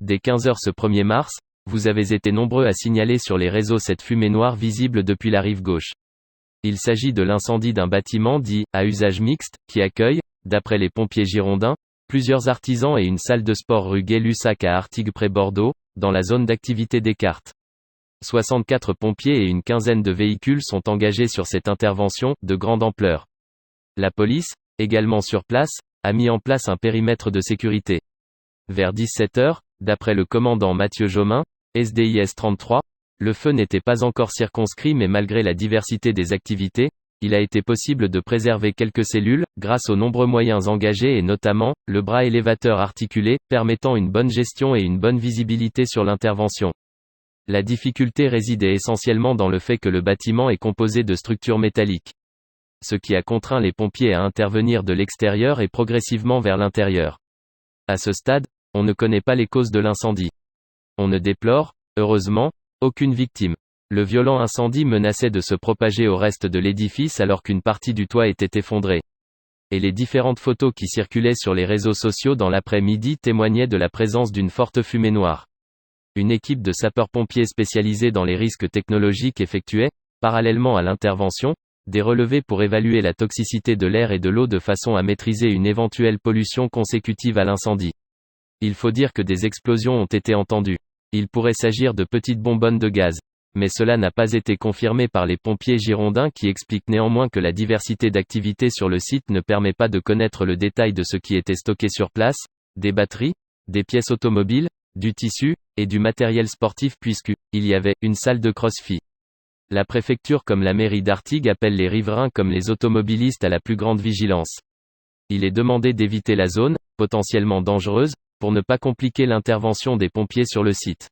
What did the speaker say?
Dès 15 h ce 1er mars, vous avez été nombreux à signaler sur les réseaux cette fumée noire visible depuis la rive gauche. Il s'agit de l'incendie d'un bâtiment dit « à usage mixte » qui accueille, d'après les pompiers girondins, plusieurs artisans et une salle de sport rue Gay-Lussac à Artigues près Bordeaux, dans la zone d'activité des cartes. 64 pompiers et une quinzaine de véhicules sont engagés sur cette intervention, de grande ampleur. La police, également sur place, a mis en place un périmètre de sécurité. Vers 17 h, d'après le commandant Mathieu Jomain, SDIS 33, le feu n'était pas encore circonscrit mais malgré la diversité des activités, il a été possible de préserver quelques cellules, grâce aux nombreux moyens engagés et notamment, le bras élévateur articulé, permettant une bonne gestion et une bonne visibilité sur l'intervention. La difficulté résidait essentiellement dans le fait que le bâtiment est composé de structures métalliques. Ce qui a contraint les pompiers à intervenir de l'extérieur et progressivement vers l'intérieur. À ce stade, on ne connaît pas les causes de l'incendie. On ne déplore, heureusement, aucune victime. Le violent incendie menaçait de se propager au reste de l'édifice alors qu'une partie du toit était effondrée. Et les différentes photos qui circulaient sur les réseaux sociaux dans l'après-midi témoignaient de la présence d'une forte fumée noire. Une équipe de sapeurs-pompiers spécialisés dans les risques technologiques effectuait, parallèlement à l'intervention, des relevés pour évaluer la toxicité de l'air et de l'eau de façon à maîtriser une éventuelle pollution consécutive à l'incendie. Il faut dire que des explosions ont été entendues. Il pourrait s'agir de petites bonbonnes de gaz. Mais cela n'a pas été confirmé par les pompiers girondins qui expliquent néanmoins que la diversité d'activités sur le site ne permet pas de connaître le détail de ce qui était stocké sur place, des batteries, des pièces automobiles, du tissu, et du matériel sportif puisqu'il y avait une salle de crossfit. La préfecture comme la mairie d'Artigues appelle les riverains comme les automobilistes à la plus grande vigilance. Il est demandé d'éviter la zone, potentiellement dangereuse, pour ne pas compliquer l'intervention des pompiers sur le site.